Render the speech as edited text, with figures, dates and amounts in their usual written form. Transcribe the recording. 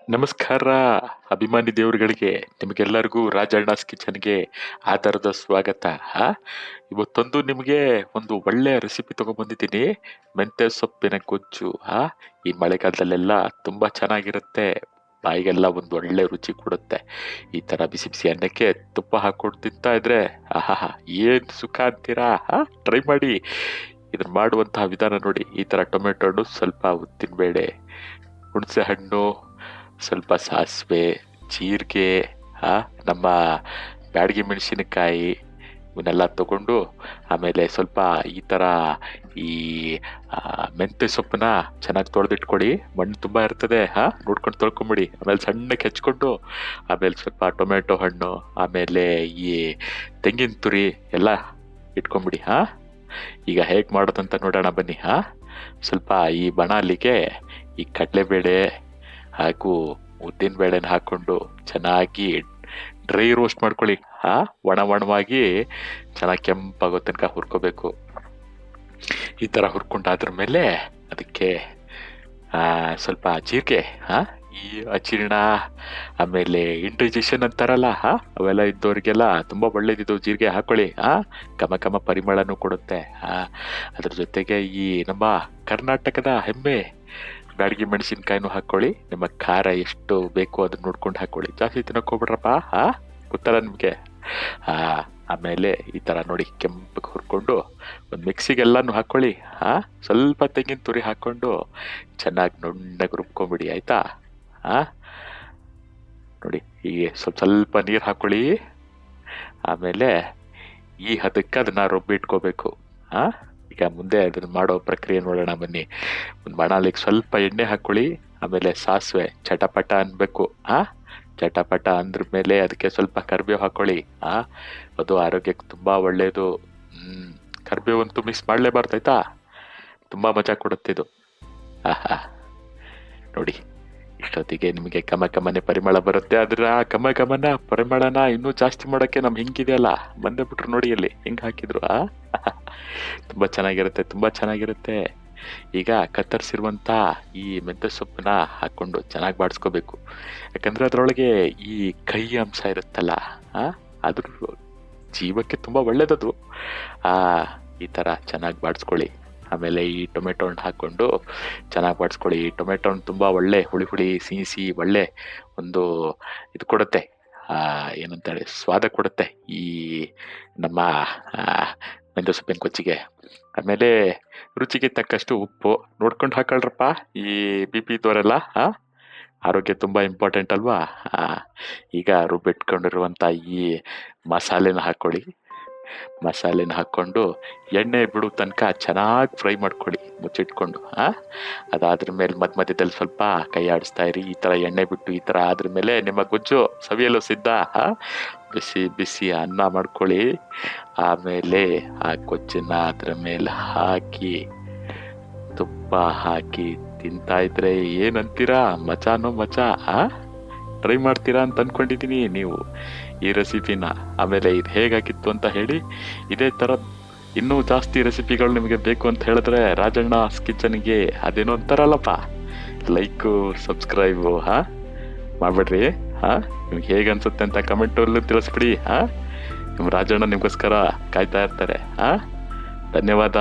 ನಮಸ್ಕಾರ ಅಭಿಮಾನಿ ದೇವರುಗಳಿಗೆ, ನಿಮಗೆಲ್ಲರಿಗೂ ರಾಜಣ್ಣಸ್ ಕಿಚನ್ಗೆ ಆಧಾರದ ಸ್ವಾಗತ. ಇವತ್ತೊಂದು ನಿಮಗೆ ಒಂದು ಒಳ್ಳೆ ರೆಸಿಪಿ ತಗೊಂಡ್ಬಂದಿದ್ದೀನಿ. ಮೆಂತ್ಯ ಸೊಪ್ಪಿನ ಗೊಜ್ಜು. ಈ ಮಳೆಗಾಲದಲ್ಲೆಲ್ಲ ತುಂಬಾ ಚೆನ್ನಾಗಿರುತ್ತೆ, ಬಾಯಿಗೆಲ್ಲ ಒಂದು ಒಳ್ಳೆ ರುಚಿ ಕೊಡುತ್ತೆ. ಈ ತರ ಬಿಸಿ ಬಿಸಿ ಅನ್ನಕ್ಕೆ ತುಪ್ಪ ಹಾಕೊಂಡು ತಿಂತಾ ಇದ್ರೆ ಆಹಾ ಏನ್ ಸುಖ ಅಂತೀರಾ. ಟ್ರೈ ಮಾಡಿ. ಇದನ್ನ ಮಾಡುವಂತಹ ವಿಧಾನ ನೋಡಿ. ಈ ತರ ಟೊಮೆಟೊ ಹಣ್ಣು, ಸ್ವಲ್ಪ ಉದ್ದಿನಬೇಳೆ, ಹುಣಸೆ ಹಣ್ಣು, ಸ್ವಲ್ಪ ಸಾಸಿವೆ, ಜೀರಿಗೆ, ನಮ್ಮ ಬ್ಯಾಡಗಿ ಮೆಣಸಿನಕಾಯಿ ಇವನ್ನೆಲ್ಲ ತಗೊಂಡು, ಆಮೇಲೆ ಸ್ವಲ್ಪ ಈ ಥರ ಈ ಮೆಂತ್ಯ ಸೊಪ್ಪನ್ನ ಚೆನ್ನಾಗಿ ತೊಳೆದಿಟ್ಕೊಳ್ಳಿ. ಮಣ್ಣು ತುಂಬ ಇರ್ತದೆ, ನೋಡ್ಕೊಂಡು ತೊಳ್ಕೊಂಬಿಡಿ. ಆಮೇಲೆ ಸಣ್ಣಕ್ಕೆ ಹೆಚ್ಕೊಂಡು, ಆಮೇಲೆ ಸ್ವಲ್ಪ ಟೊಮೆಟೊ ಹಣ್ಣು, ಆಮೇಲೆ ಈ ತೆಂಗಿನ ತುರಿ ಎಲ್ಲ ಇಟ್ಕೊಂಬಿಡಿ. ಈಗ ಹೇಗೆ ಮಾಡೋದಂತ ನೋಡೋಣ ಬನ್ನಿ. ಸ್ವಲ್ಪ ಈ ಬಣಾಲಿಗೆ ಈ ಕಡಲೆಬೇಳೆ ಹಾಗೂ ಉದ್ದಿನ ಬೇಳೆನ ಹಾಕೊಂಡು ಚೆನ್ನಾಗಿ ಡ್ರೈ ರೋಸ್ಟ್ ಮಾಡ್ಕೊಳ್ಳಿ. ಒಣವಾಗಿ ಚೆನ್ನಾಗಿ ಕೆಂಪಾಗೋ ತನಕ ಹುರ್ಕೋಬೇಕು. ಈ ತರ ಹುರ್ಕೊಂಡಾದ್ರ ಮೇಲೆ ಅದಕ್ಕೆ ಸ್ವಲ್ಪ ಜೀರಿಗೆ, ಈ ಅಜೀರ್ಣ ಆಮೇಲೆ ಇಂಡೈಜೆಷನ್ ಅಂತಾರಲ್ಲ, ಅವೆಲ್ಲ ಇದ್ದವ್ರಿಗೆಲ್ಲ ತುಂಬಾ ಒಳ್ಳೇದಿದ್ದು ಜೀರಿಗೆ ಹಾಕೊಳ್ಳಿ. ಘಮ ಪರಿಮಳನೂ ಕೊಡುತ್ತೆ. ಅದ್ರ ಜೊತೆಗೆ ಈ ನಮ್ಮ ಕರ್ನಾಟಕದ ಹೆಮ್ಮೆ ಬ್ಯಾಡಗಿ ಮೆಣಸಿನ್ಕಾಯಿನೂ ಹಾಕೊಳ್ಳಿ. ನಿಮ್ಮ ಖಾರ ಎಷ್ಟು ಬೇಕು ಅದನ್ನ ನೋಡ್ಕೊಂಡು ಹಾಕೊಳ್ಳಿ, ಜಾಸ್ತಿ ತಿನ್ನಕ್ ಹೋಗ್ಬಿಡ್ರಪ್ಪ. ಗೊತ್ತಲ್ಲ ನಿಮ್ಗೆ. ಆಮೇಲೆ ಈ ತರ ನೋಡಿ ಕೆಂಪಗೆ ಹುರ್ಕೊಂಡು ಒಂದು ಮಿಕ್ಸಿಗೆಲ್ಲಾನು ಹಾಕೊಳ್ಳಿ. ಸ್ವಲ್ಪ ತೆಂಗಿನ ತುರಿ ಹಾಕೊಂಡು ಚೆನ್ನಾಗಿ ನುಣ್ಣಗೆ ರುಬ್ಕೊಂಬಿಡಿ, ಆಯ್ತಾ. ನೋಡಿ ಹೀಗೆ ಸ್ವಲ್ಪ ನೀರು ಹಾಕೊಳ್ಳಿ. ಆಮೇಲೆ ಈ ಹದಕ್ಕೆ ಅದನ್ನ ರುಬ್ಬಿಟ್ಕೋಬೇಕು. ಈಗ ಮುಂದೆ ಅದನ್ನ ಮಾಡೋ ಪ್ರಕ್ರಿಯೆ ನೋಡೋಣ ಬನ್ನಿ. ಒಂದು ಬಾಣಲಿಗೆ ಸ್ವಲ್ಪ ಎಣ್ಣೆ ಹಾಕೊಳ್ಳಿ. ಆಮೇಲೆ ಸಾಸಿವೆ ಚಟಪಟ ಅನ್ಬೇಕು. ಚಟಪಟ ಅಂದ್ರ ಮೇಲೆ ಅದಕ್ಕೆ ಸ್ವಲ್ಪ ಕರಿಬೇವು ಹಾಕೊಳ್ಳಿ. ಅದು ಆರೋಗ್ಯಕ್ಕೆ ತುಂಬಾ ಒಳ್ಳೇದು. ಕರಿಬೇವು ಅಂತೂ ಮಿಕ್ಸ್ ಮಾಡ್ಲೇಬಾರ್ದು, ಆಯ್ತಾ. ತುಂಬಾ ಮಜಾ ಕೊಡುತ್ತೆ ಇದು. ನೋಡಿ ಇಷ್ಟೊತ್ತಿಗೆ ನಿಮಗೆ ಕಮನೆ ಪರಿಮಳ ಬರುತ್ತೆ. ಆದ್ರೆ ಆ ಕಮನ ಪರಿಮಳನ ಇನ್ನೂ ಜಾಸ್ತಿ ಮಾಡೋಕ್ಕೆ ನಮ್ ಹಿಂಗಿದೆಯಲ್ಲ, ಬಂದೇ ಬಿಟ್ರು ನೋಡಿ ಅಲ್ಲಿ ಹೆಂಗ್ ಹಾಕಿದ್ರು. ತುಂಬಾ ಚೆನ್ನಾಗಿರುತ್ತೆ. ಈಗ ಕತ್ತರಿಸಿರುವಂತ ಈ ಮೆಂತ್ಯ ಸೊಪ್ಪನ್ನ ಹಾಕೊಂಡು ಚೆನ್ನಾಗಿ ಬಾಡಿಸ್ಕೋಬೇಕು. ಯಾಕಂದ್ರೆ ಅದ್ರೊಳಗೆ ಈ ಕಹಿ ಅಂಶ ಇರುತ್ತಲ್ಲ, ಅದ್ರ ಜೀವಕ್ಕೆ ತುಂಬಾ ಒಳ್ಳೇದದು. ಈ ತರ ಚೆನ್ನಾಗಿ ಬಾಡಿಸ್ಕೊಳ್ಳಿ. ಆಮೇಲೆ ಈ ಟೊಮೆಟೊ ಹಣ್ಣು ಹಾಕೊಂಡು ಚೆನ್ನಾಗಿ ಬಾಡಿಸ್ಕೊಳ್ಳಿ. ಈ ಟೊಮೆಟೊ ಹಣ್ಣು ತುಂಬಾ ಒಳ್ಳೆ ಹುಳಿ ಸಿಹಿ ಒಳ್ಳೆ ಒಂದು ಇದು ಕೊಡುತ್ತೆ. ಏನಂತಾರೆ, ಸ್ವಾದ ಕೊಡುತ್ತೆ ಈ ನಮ್ಮ ಮೆಂತ್ಯ ಸೊಪ್ಪಿನ ಕೊಚ್ಚಿಗೆ. ಆಮೇಲೆ ರುಚಿಗೆ ತಕ್ಕಷ್ಟು ಉಪ್ಪು ನೋಡ್ಕೊಂಡು ಹಾಕೊಳ್ರಪ್ಪ. ಈ BP ಇದ್ದವರೆಲ್ಲ, ಆರೋಗ್ಯ ತುಂಬಾ ಇಂಪಾರ್ಟೆಂಟ್ ಅಲ್ವಾ. ಈಗ ರುಬ್ಬಿಟ್ಕೊಂಡಿರುವಂತ ಈ ಮಸಾಲೆನ ಹಾಕೊಳ್ಳಿ. ಮಸಾಲೆನ ಹಾಕೊಂಡು ಎಣ್ಣೆ ಬಿಡೋ ತನಕ ಚೆನ್ನಾಗಿ ಫ್ರೈ ಮಾಡ್ಕೊಳ್ಳಿ ಮುಚ್ಚಿಟ್ಕೊಂಡು. ಅದಾದ್ರ ಮೇಲೆ ಮಧ್ಯದಲ್ಲಿ ಸ್ವಲ್ಪ ಕೈ ಆಡಿಸ್ತಾ ಇರಿ. ಈ ತರ ಎಣ್ಣೆ ಬಿಟ್ಟು ಈ ತರ ಆದ್ರ ಮೇಲೆ ನಿಮ್ಮ ಗೊಜ್ಜು ಸವಿಯಲು ಸಿದ್ಧ. ಬಿಸಿ ಅನ್ನ ಮಾಡ್ಕೊಳ್ಳಿ. ಆಮೇಲೆ ಆ ಗೊಜ್ಜನ್ನ ಅದ್ರ ಮೇಲೆ ಹಾಕಿ ತುಪ್ಪ ಹಾಕಿ ತಿಂತಾ ಇದ್ರೆ ಏನಂತೀರಾ, ಮಚಾನೋ ಮಚಾ. ಟ್ರೈ ಮಾಡ್ತೀರಾ ಅಂತ ಅನ್ಕೊಂಡಿದೀನಿ ನೀವು ಈ ರೆಸಿಪಿನ. ಆಮೇಲೆ ಇದು ಹೇಗಾಗಿತ್ತು ಅಂತ ಹೇಳಿ. ಇದೇ ತರ ಇನ್ನೂ ಜಾಸ್ತಿ ರೆಸಿಪಿಗಳು ನಿಮಗೆ ಬೇಕು ಅಂತ ಹೇಳಿದ್ರೆ ರಾಜಣ್ಣಸ್ ಕಿಚನ್ಗೆ ಅದೇನೋ ಅಂತಾರಲ್ಲಪ್ಪ, ಲೈಕು ಸಬ್ಸ್ಕ್ರೈಬು ಮಾಡ್ಬಿಡ್ರಿ. ನಿಮ್ಗೆ ಹೇಗೆ ಅನ್ಸುತ್ತೆ ಅಂತ ಕಮೆಂಟಲ್ಲೂ ತಿಳಿಸ್ಬಿಡಿ. ನಿಮ್ಮ ರಾಜಣ್ಣ ನಿಮ್ಗೋಸ್ಕರ ಕಾಯ್ತಾ ಇರ್ತಾರೆ. ಧನ್ಯವಾದ.